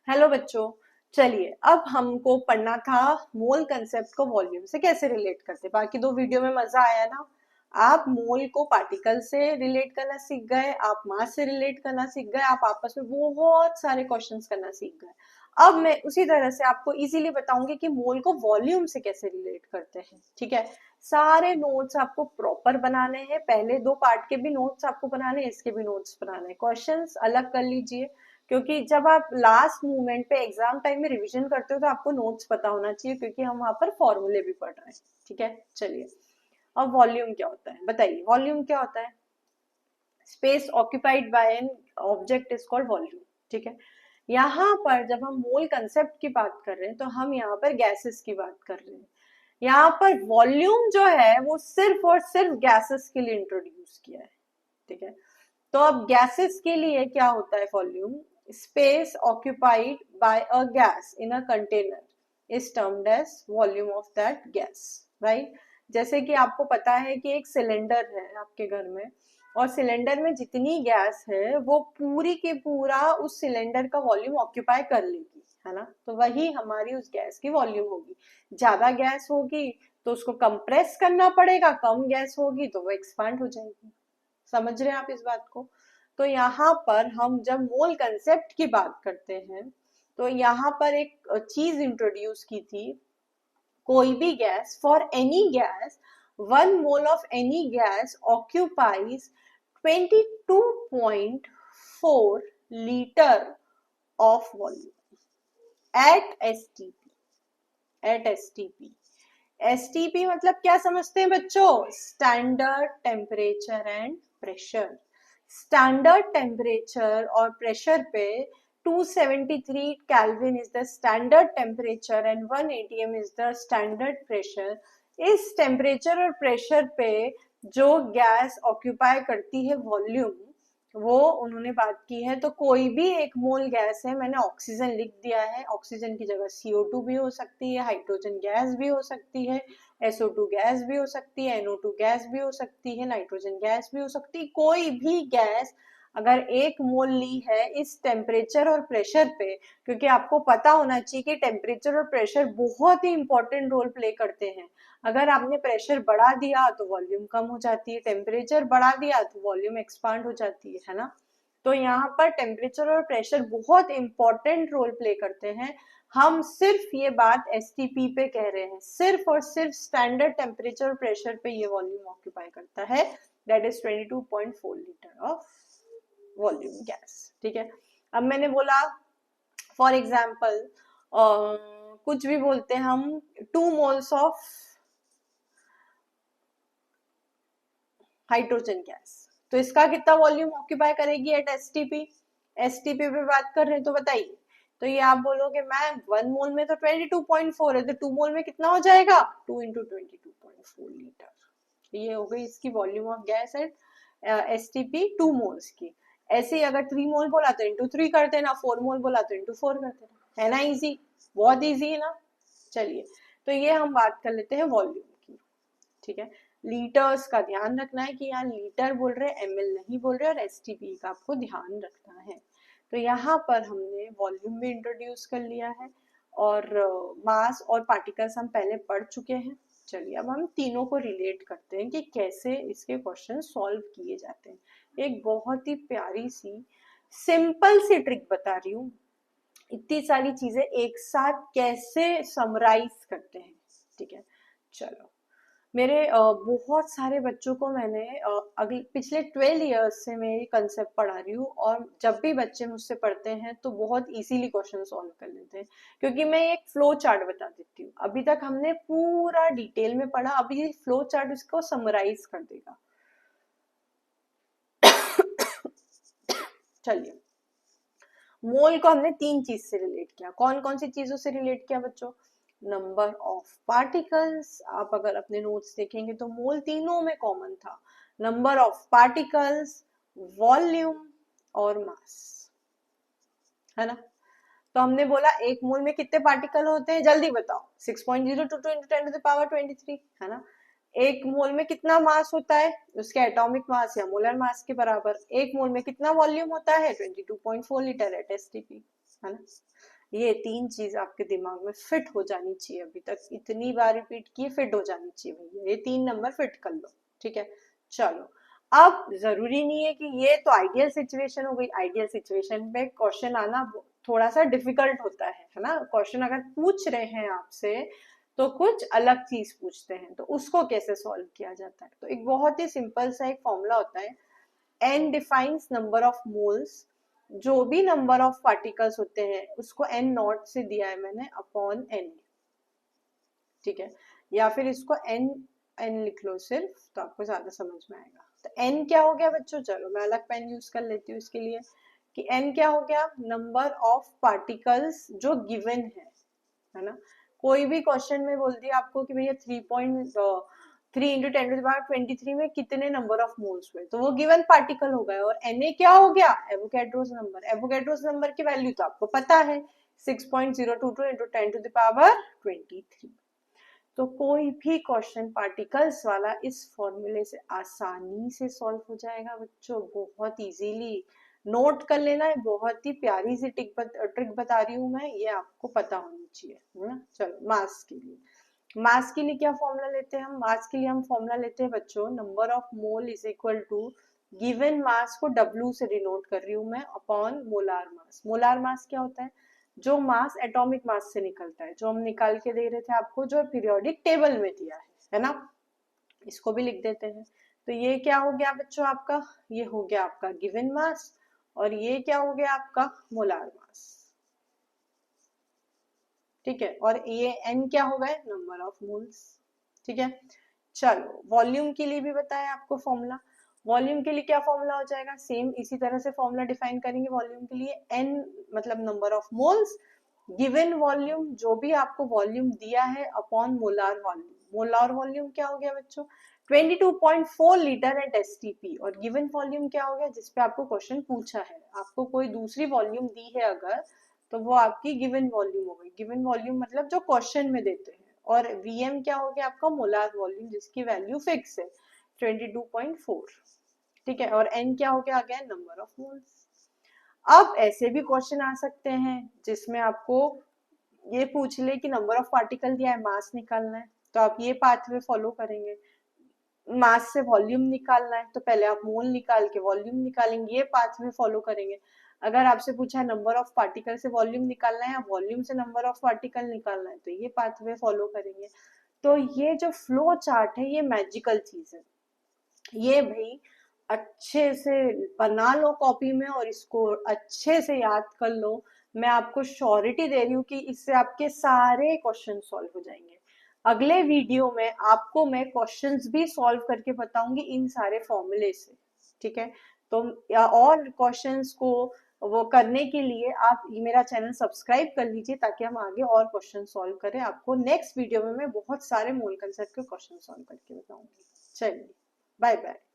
Hello बच्चों, चलिए अब हमको पढ़ना था मोल कंसेप्ट को वॉल्यूम से कैसे रिलेट करते। बाकी दो वीडियो में मजा आया ना। आप मोल को पार्टिकल से रिलेट करना सीख गए, आप मास से रिलेट करना सीख गए, आप आपस में बहुत सारे क्वेश्चंस करना सीख गए। अब मैं उसी तरह से आपको इजीली बताऊंगी कि मोल को वॉल्यूम से कैसे रिलेट करते हैं। ठीक है, सारे नोट्स आपको प्रॉपर बनाने हैं, पहले दो पार्ट के भी नोट्स आपको बनाने हैं, इसके भी नोट्स बनाने हैं। क्वेश्चंस अलग कर लीजिए, क्योंकि जब आप लास्ट मोमेंट पे एग्जाम टाइम में रिवीजन करते हो तो आपको नोट्स पता होना चाहिए, क्योंकि हम वहां पर फॉर्मूले भी पढ़ रहे हैं। ठीक है, चलिए अब वॉल्यूम क्या होता है बताइए। वॉल्यूम क्या होता है? Space occupied bye an object is called volume. ठीक है, यहाँ पर जब हम मोल कंसेप्ट की बात कर रहे हैं तो हम यहाँ पर गैसेस की बात कर रहे हैं। यहाँ पर वॉल्यूम जो है वो सिर्फ और सिर्फ गैसेस के लिए इंट्रोड्यूस किया है। ठीक है, तो अब गैसेस के लिए क्या होता है volume? Space occupied by a gas in a container is termed as volume of that gas, right. जैसे कि आपको पता है कि एक सिलेंडर है आपके घर में, और सिलेंडर में जितनी गैस है वो पूरी की पूरा उस सिलेंडर का वॉल्यूम ऑक्यूपाई कर लेगी, है ना। तो वही हमारी उस गैस की वॉल्यूम होगी। ज्यादा गैस होगी तो उसको कंप्रेस करना पड़ेगा, कम गैस होगी तो वो एक्सपांड हो जाएगी। समझ रहे हैं आप इस बात को? तो यहाँ पर हम जब मोल कंसेप्ट की बात करते हैं तो यहाँ पर एक चीज इंट्रोड्यूस की थी। कोई भी gas, for any gas 1 mole of any gas occupies 22.4 litre of volume at STP. STP मतलब क्या समझते हैं बच्चों? Standard temperature and pressure. Standard temperature और प्रेशर पे 273 kelvin is the standard temperature and 1 atm is the standard pressure. इस temperature और pressure पे जो गैस ऑक्यूपाई करती है वॉल्यूम, वो उन्होंने बात की है। तो कोई भी एक मोल गैस है, मैंने ऑक्सीजन लिख दिया है, ऑक्सीजन की जगह CO2 भी हो सकती है, हाइड्रोजन गैस भी हो सकती है, SO2 गैस भी हो सकती है, NO2 गैस भी हो सकती है, नाइट्रोजन गैस भी हो सकती है। कोई भी गैस अगर 1 मोल ली है इस टेम्परेचर और प्रेशर पे, क्योंकि आपको पता होना चाहिए कि टेम्परेचर और प्रेशर बहुत ही इंपॉर्टेंट रोल प्ले करते हैं। अगर आपने प्रेशर बढ़ा दिया तो वॉल्यूम कम हो जाती है, टेम्परेचर बढ़ा दिया तो वॉल्यूम एक्सपांड हो जाती है ना। तो यहाँ पर टेम्परेचर और प्रेशर बहुत इंपॉर्टेंट रोल प्ले करते हैं। हम सिर्फ ये बात एसटीपी पे कह रहे हैं, सिर्फ और सिर्फ स्टैंडर्ड टेम्परेचर और प्रेशर पे ये वॉल्यूम ऑक्यूपाई करता है, that is 22.4 litre of volume gas. ठीक है, अब मैंने बोला फॉर एग्जाम्पल कुछ भी बोलते हैं हम, 2 मोल्स ऑफ हाइड्रोजन गैस, तो इसका कितना वॉल्यूम ऑक्यूपाई करेगी एट एसटीपी? एसटीपी पे बात कर रहे हैं तो बताइए। तो ये आप बोलोगे मैम 1 मोल में तो 22.4 है, तो 2 मोल में कितना हो जाएगा? 2 इंटू 22.4 लीटर। ये हो गई इसकी volume of gas at STP 2 moles की। ऐसे ही अगर 3 मोल बोला तो इंटू 3 कर देना, 4 मोल बोला तो इंटू 4 कर देना, है ना। इजी, बहुत इजी है ना। चलिए, तो ये हम बात कर लेते हैं वॉल्यूम की। ठीक है, लीटर्स का ध्यान रखना है कि यहाँ लीटर बोल रहे हैं, ml नहीं बोल रहे, और एसटीपी का आपको ध्यान रखना है। तो यहाँ पर हमने वॉल्यूम भी इंट्रोड्यूस कर लिया है, और मास और पार्टिकल्स हम पहले पढ़ चुके हैं। चलिए अब हम तीनों को रिलेट करते हैं कि कैसे इसके क्वेश्चन सॉल्व किए जाते हैं। एक बहुत ही प्यारी सी सिंपल सी ट्रिक बता रही हूँ, इतनी सारी चीजें एक साथ कैसे समराइज करते हैं। ठीक है, चलो। मेरे बहुत सारे बच्चों को मैंने अगले पिछले 12 ईयर्स से मैं ये कंसेप्ट पढ़ा रही हूँ, और जब भी बच्चे मुझसे पढ़ते हैं तो बहुत इजीली क्वेश्चन सॉल्व कर लेते हैं, क्योंकि मैं एक फ्लो चार्ट बता देती हूँ। अभी तक हमने पूरा डिटेल में पढ़ा, अभी ये फ्लो चार्ट इसको समराइज कर देगा। चलिए, मोल को हमने 3 चीज से रिलेट किया। कौन कौन सी चीजों से रिलेट किया बच्चों? नंबर ऑफ पार्टिकल्स, आप अगर अपने नोट्स देखेंगे तो मोल तीनों में कॉमन था, नंबर ऑफ पार्टिकल्स, वॉल्यूम और मास, है ना। तो हमने बोला 1 मोल में कितने पार्टिकल होते हैं, जल्दी बताओ। 6.022 इंटू 10 टू द पावर 23, है ना। 1 मोल में कितना मास होता है? उसके एटॉमिक मास या मोलर मास के बराबर। 1 मोल में कितना वॉल्यूम होता है? 22.4 लीटर एट एसटीपी, है ना। ये 3 चीज आपके दिमाग में फिट हो जानी चाहिए, अभी तक इतनी बार रिपीट किए फिट हो जानी चाहिए भैया, ये 3 नंबर फिट कर लो। ठीक है, चलो। अब जरूरी नहीं है कि ये तो आइडियल सिचुएशन हो गई, आइडियल सिचुएशन में क्वेश्चन आना थोड़ा सा डिफिकल्ट होता है ना। क्वेश्चन अगर पूछ रहे हैं आपसे तो कुछ अलग चीज पूछते हैं, तो उसको कैसे सॉल्व किया जाता है। तो एक बहुत ही सिंपल सा एक फॉर्मूला होता है, n defines number of moles, जो भी नंबर ऑफ पार्टिकल्स होते हैं उसको n नॉट से दिया है मैंने अपॉन n। ठीक है, या फिर इसको n लिख लो सिर्फ, तो आपको ज्यादा समझ में आएगा। तो n क्या हो गया बच्चों, चलो मैं अलग पेन यूज कर लेती हूँ इसके लिए, कि n क्या हो गया, नंबर ऑफ पार्टिकल्स जो गिवन है ना। कोई भी क्वेश्चन में बोल दिया आपको कि भैया 3.3 इंटू 10⁻23 में कितने नंबर ऑफ मोल्स हुए, तो वो गिवन पार्टिकल हो गए। और Na क्या हो गया, एवोगैड्रोस नंबर। एवोगैड्रोस नंबर की वैल्यू तो आपको पता है 6.022 इंटू 10⁻23। तो कोई भी क्वेश्चन पार्टिकल्स वाला इस फॉर्मूले से आसानी से सॉल्व हो जाएगा बच्चों, बहुत इजीली। नोट कर लेना है, बहुत ही प्यारी सी ट्रिक बता रही हूँ मैं, ये आपको पता होनी चाहिए, है ना। चलो मास के लिए, मास के लिए क्या फॉर्मूला लेते हैं हम, मास के लिए हम फॉर्मूला लेते हैं बच्चों, number of mole is equal to given mass को W से डिनोट कर रही हूँ मैं, upon molar mass. Molar mass क्या होता है, जो मास एटॉमिक मास से निकलता है, जो हम निकाल के दे रहे थे आपको, जो पीरियोडिक टेबल में दिया है ना। इसको भी लिख देते हैं। तो ये क्या हो गया बच्चों आपका, ये हो गया आपका गिवन मास, और ये क्या हो गया आपका मोलार मास। ठीक है, और ये n क्या हो गए, नंबर ऑफ मोल्स। ठीक है, चलो वॉल्यूम के लिए भी बताया आपको फॉर्मूला। वॉल्यूम के लिए क्या फॉर्मूला हो जाएगा, सेम इसी तरह से फॉर्मूला डिफाइन करेंगे वॉल्यूम के लिए। n मतलब number of moles, given volume जो भी आपको वॉल्यूम दिया है, upon molar volume. Molar volume क्या हो गया बच्चों, 22.4 लीटर एट STP, और गिवन वॉल्यूम क्या हो गया, जिसपे आपको क्वेश्चन पूछा है। आपको कोई दूसरी वॉल्यूम दी है अगर, तो वो आपकी गिवन वॉल्यूम हो गई। गिवन वॉल्यूम मतलब जो क्वेश्चन में देते हैं। और Vm क्या हो गया आपका, मोलार वॉल्यूम, जिसकी वैल्यू फिक्स है 22.4। ठीक है, और n क्या हो गया अगेन, नंबर ऑफ मोल्स। अब ऐसे भी क्वेश्चन आ सकते हैं जिसमें आपको ये पूछ ले कि नंबर ऑफ पार्टिकल दिया है, मास निकालना है, तो आप ये पाथवे फॉलो करेंगे। मास से वॉल्यूम निकालना है तो पहले आप मोल निकाल के वॉल्यूम निकालेंगे, ये पाथवे फॉलो करेंगे। अगर आपसे पूछा है नंबर ऑफ पार्टिकल से वॉल्यूम निकालना है या वॉल्यूम से नंबर ऑफ पार्टिकल निकालना है, तो ये पाथवे फॉलो करेंगे। तो ये जो फ्लो चार्ट है, ये मैजिकल चीज है। ये भाई अच्छे से बना लो कॉपी में, और इसको अच्छे से याद कर लो। मैं आपको श्योरिटी दे रही हूँ कि इससे आपके सारे क्वेश्चन सॉल्व हो जाएंगे। अगले वीडियो में आपको मैं क्वेश्चंस भी सॉल्व करके बताऊंगी इन सारे फॉर्मूले से। ठीक है, तो और क्वेश्चंस को वो करने के लिए आप मेरा चैनल सब्सक्राइब कर लीजिए, ताकि हम आगे और क्वेश्चन सॉल्व करें। आपको नेक्स्ट वीडियो में मैं बहुत सारे मोल कंसेप्ट के क्वेश्चन सॉल्व करके बताऊंगी। चलिए, बाय बाय।